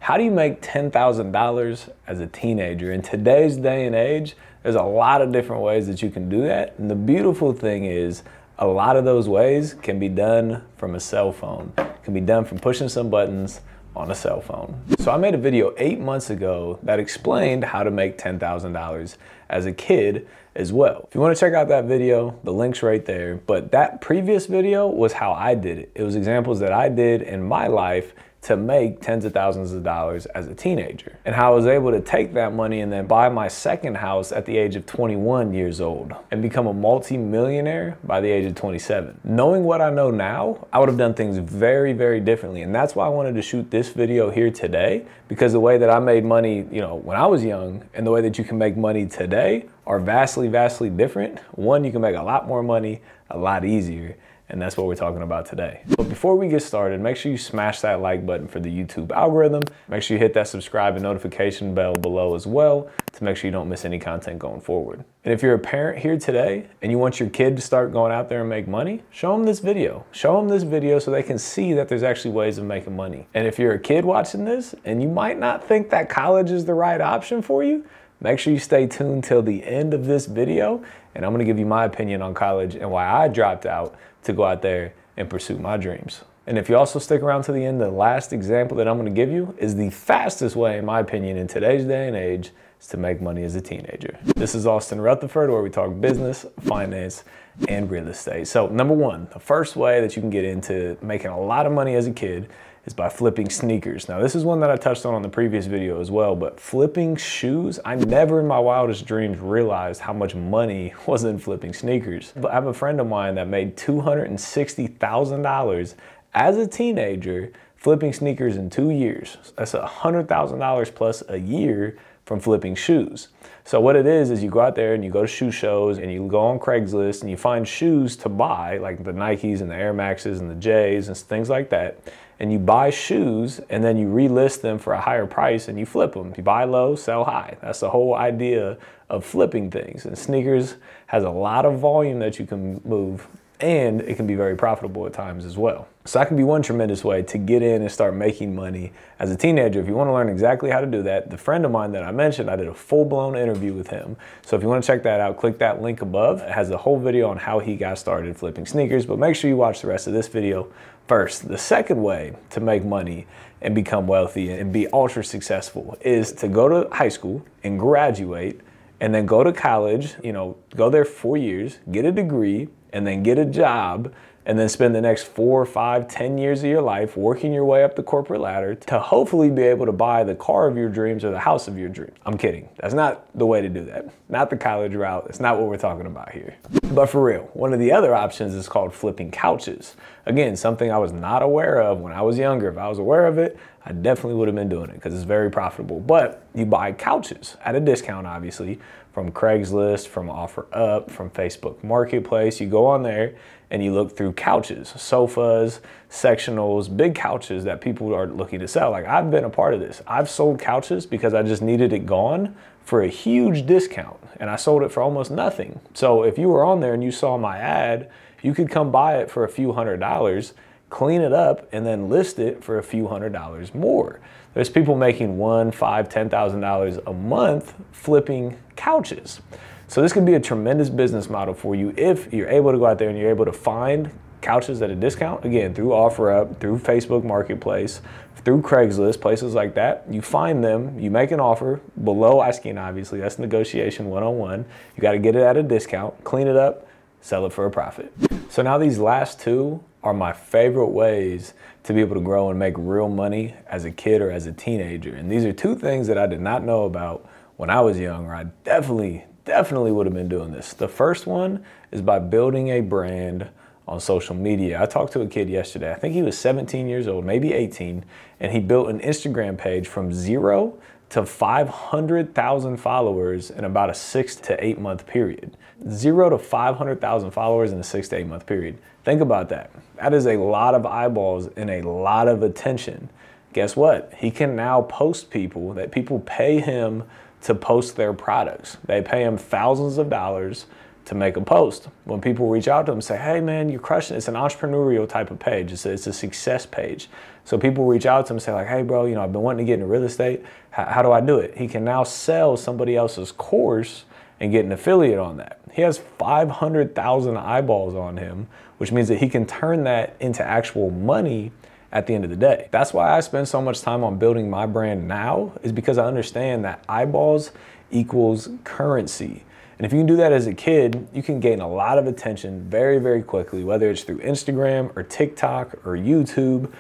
How do you make $10,000 as a teenager? In today's day and age, there's a lot of different ways that you can do that. And the beautiful thing is a lot of those ways can be done from a cell phone. It can be done from pushing some buttons on a cell phone. So I made a video 8 months ago that explained how to make $10,000 as a kid as well. If you want to check out that video, the link's right there. But that previous video was how I did it. It was examples that I did in my life to make tens of thousands of dollars as a teenager, and how I was able to take that money and then buy my second house at the age of 21 years old and become a multi-millionaire by the age of 27. Knowing what I know now, I would have done things very, very differently. And that's why I wanted to shoot this video here today, because the way that I made money, when I was young and the way that you can make money today are vastly, vastly different. One, you can make a lot more money, a lot easier. And that's what we're talking about today. But before we get started, make sure you smash that like button for the YouTube algorithm. Make sure you hit that subscribe and notification bell below as well to make sure you don't miss any content going forward. And if you're a parent here today and you want your kid to start going out there and make money, show them this video. Show them this video so they can see that there's actually ways of making money. And if you're a kid watching this and you might not think that college is the right option for you, make sure you stay tuned till the end of this video, and I'm gonna give you my opinion on college and why I dropped out to go out there and pursue my dreams. And if you also stick around to the end, the last example that I'm gonna give you is the fastest way, in my opinion, in today's day and age, is to make money as a teenager. This is Austin Rutherford, where we talk business, finance, and real estate. So number one, the first way that you can get into making a lot of money as a kid is by flipping sneakers. Now, this is one that I touched on the previous video as well, but flipping shoes, I never in my wildest dreams realized how much money was in flipping sneakers. But I have a friend of mine that made $260,000 as a teenager flipping sneakers in 2 years. That's $100,000 plus a year from flipping shoes. So what it is you go out there and you go to shoe shows and you go on Craigslist and you find shoes to buy, like the Nikes and the Air Maxes and the J's and things like that. And you buy shoes and then you relist them for a higher price and you flip them. You buy low, sell high. That's the whole idea of flipping things. And sneakers has a lot of volume that you can move, and it can be very profitable at times as well. So that can be one tremendous way to get in and start making money as a teenager. If you want to learn exactly how to do that, the friend of mine that I mentioned, I did a full-blown interview with him. So if you want to check that out, click that link above. It has a whole video on how he got started flipping sneakers, but make sure you watch the rest of this video first. The second way to make money and become wealthy and be ultra successful is to go to high school and graduate, and then go to college, go there 4 years, get a degree, and then get a job, and then spend the next 4, 5, 10 years of your life working your way up the corporate ladder to hopefully be able to buy the car of your dreams or the house of your dreams. I'm kidding. That's not the way to do that. Not the college route. It's not what we're talking about here. But for real, one of the other options is called flipping couches. Again, something I was not aware of when I was younger. If I was aware of it, I definitely would have been doing it because it's very profitable. But you buy couches at a discount, obviously, from Craigslist, from OfferUp, from Facebook Marketplace. You go on there and you look through couches, sofas, sectionals, big couches that people are looking to sell. Like, I've been a part of this. I've sold couches because I just needed it gone for a huge discount, and I sold it for almost nothing. So if you were on there and you saw my ad, you could come buy it for a few $100s, clean it up, and then list it for a few $100s more. There's people making $1,000, $5,000, $10,000 a month flipping couches. So this could be a tremendous business model for you if you're able to go out there and you're able to find couches at a discount, again, through OfferUp, through Facebook Marketplace, through Craigslist, places like that. You find them, you make an offer below asking, obviously, that's negotiation 101. You got to get it at a discount, clean it up, sell it for a profit. So now these last two are my favorite ways to be able to grow and make real money as a kid or as a teenager. And these are two things that I did not know about when I was young, or I definitely would have been doing this. The first one is by building a brand on social media. I talked to a kid yesterday, I think he was 17 years old, maybe 18, and he built an Instagram page from 0 to 500,000 followers in about a 6 to 8 month period. 0 to 500,000 followers in a 6 to 8 month period. Think about that. That is a lot of eyeballs and a lot of attention. Guess what? He can now post people that people pay him to post their products. They pay him thousands of dollars to make a post. When people reach out to him and say, hey man, you're crushing it. It's an entrepreneurial type of page. It's a success page. So people reach out to him and say like, hey bro, you know, I've been wanting to get into real estate. How do I do it? He can now sell somebody else's course and get an affiliate on that. He has 500,000 eyeballs on him, which means that he can turn that into actual money at the end of the day. That's why I spend so much time on building my brand now, is because I understand that eyeballs equals currency. And if you can do that as a kid, you can gain a lot of attention very, very quickly, whether it's through Instagram or TikTok or YouTube.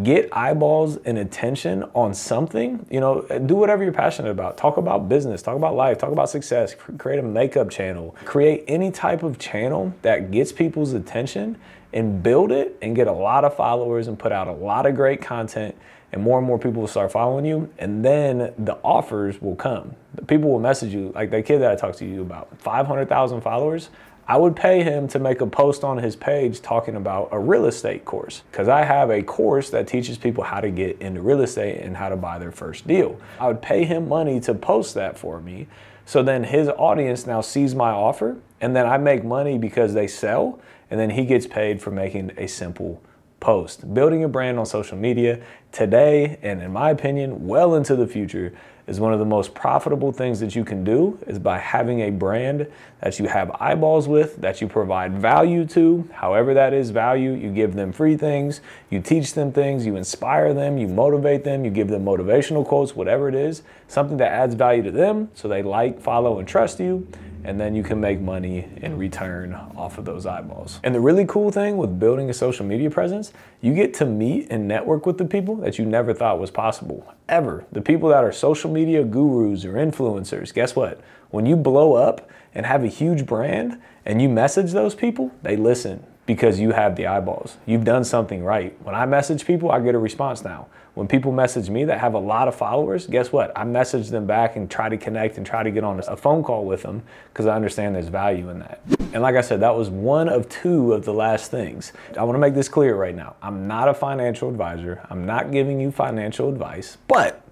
Get eyeballs and attention on something, you know, do whatever you're passionate about. Talk about business, talk about life, talk about success, create a makeup channel, create any type of channel that gets people's attention and build it and get a lot of followers and put out a lot of great content, and more people will start following you, and then the offers will come. The people will message you, like that kid that I talked to you about, 500,000 followers. I would pay him to make a post on his page talking about a real estate course, because I have a course that teaches people how to get into real estate and how to buy their first deal. I would pay him money to post that for me. So then his audience now sees my offer, and then I make money because they sell, and then he gets paid for making a simple post. Building a brand on social media today, and in my opinion, well into the future, is one of the most profitable things that you can do, is by having a brand that you have eyeballs with, that you provide value to, however that is value. You give them free things, you teach them things, you inspire them, you motivate them, you give them motivational quotes, whatever it is, something that adds value to them so they like, follow, and trust you. And then you can make money in return off of those eyeballs. And the really cool thing with building a social media presence, you get to meet and network with the people that you never thought was possible, ever. The people that are social media gurus or influencers, guess what? When you blow up and have a huge brand and you message those people, they listen because you have the eyeballs. You've done something right. When I message people, I get a response now. When people message me that have a lot of followers, guess what? I message them back and try to connect and try to get on a phone call with them, because I understand there's value in that. And like I said, that was one of two of the last things. I want to make this clear right now. I'm not a financial advisor. I'm not giving you financial advice, but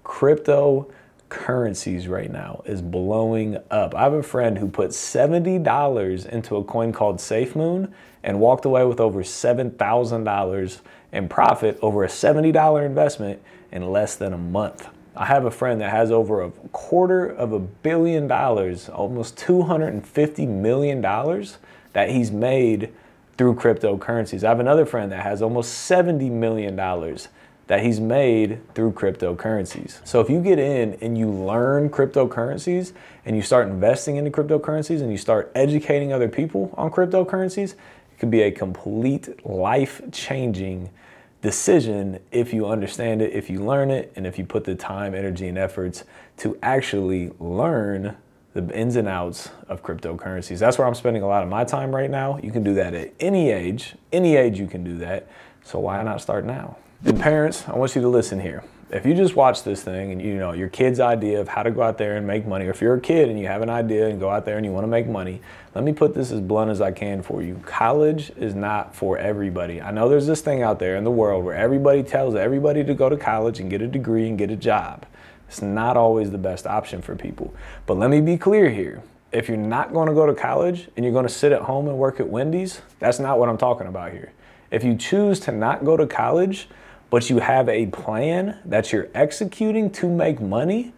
cryptocurrencies right now is blowing up. I have a friend who put $70 into a coin called SafeMoon and walked away with over $7,000 in profit over a $70 investment in less than a month. I have a friend that has over $250 million, almost $250 million that he's made through cryptocurrencies. I have another friend that has almost $70 million that he's made through cryptocurrencies. So if you get in and you learn cryptocurrencies and you start investing into cryptocurrencies and you start educating other people on cryptocurrencies, it could be a complete life-changing decision if you understand it, if you learn it, and if you put the time, energy, and efforts to actually learn the ins and outs of cryptocurrencies. That's where I'm spending a lot of my time right now. You can do that at any age you can do that. So why not start now? And parents, I want you to listen here. If you just watch this thing and you know your kid's idea of how to go out there and make money, or if you're a kid and you have an idea and go out there and you want to make money, let me put this as blunt as I can for you. College is not for everybody. I know there's this thing out there in the world where everybody tells everybody to go to college and get a degree and get a job. It's not always the best option for people. But let me be clear here. If you're not going to go to college and you're going to sit at home and work at Wendy's, that's not what I'm talking about here. If you choose to not go to college, but you have a plan that you're executing to make money,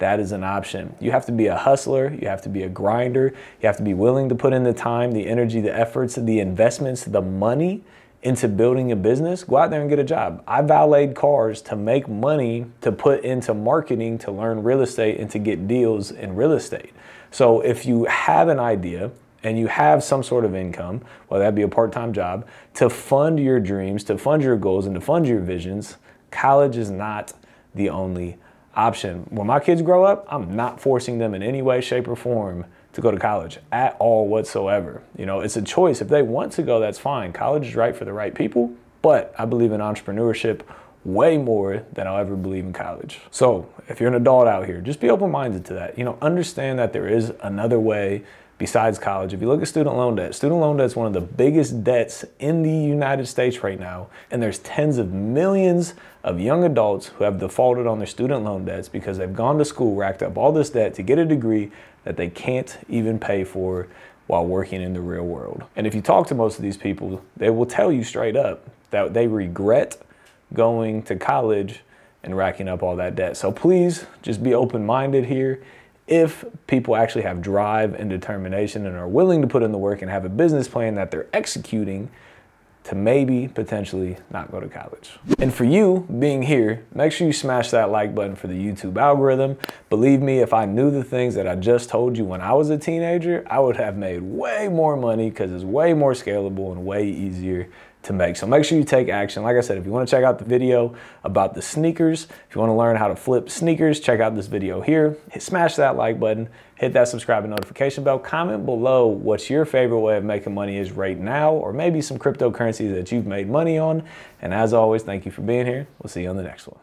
that is an option. You have to be a hustler, you have to be a grinder, you have to be willing to put in the time, the energy, the efforts, the investments, the money into building a business. Go out there and get a job. I valeted cars to make money to put into marketing, to learn real estate, and to get deals in real estate. So if you have an idea, and you have some sort of income, whether that be a part-time job, to fund your dreams, to fund your goals, and to fund your visions, college is not the only option. When my kids grow up, I'm not forcing them in any way, shape, or form to go to college at all whatsoever. You know, it's a choice. If they want to go, that's fine. College is right for the right people, but I believe in entrepreneurship way more than I'll ever believe in college. So if you're an adult out here, just be open-minded to that. You know, understand that there is another way besides college. If you look at student loan debt is one of the biggest debts in the United States right now. And there's tens of millions of young adults who have defaulted on their student loan debts because they've gone to school, racked up all this debt to get a degree that they can't even pay for while working in the real world. And if you talk to most of these people, they will tell you straight up that they regret going to college and racking up all that debt. So please just be open-minded here. If people actually have drive and determination and are willing to put in the work and have a business plan that they're executing to maybe potentially not go to college. And for you being here, make sure you smash that like button for the YouTube algorithm. Believe me, if I knew the things that I just told you when I was a teenager, I would have made way more money because it's way more scalable and way easier to make. So make sure you take action. Like I said, if you want to check out the video about the sneakers, if you want to learn how to flip sneakers, check out this video here. Smash that like button, hit that subscribe and notification bell, comment below what your favorite way of making money is right now, or maybe some cryptocurrencies that you've made money on. And as always, thank you for being here. We'll see you on the next one.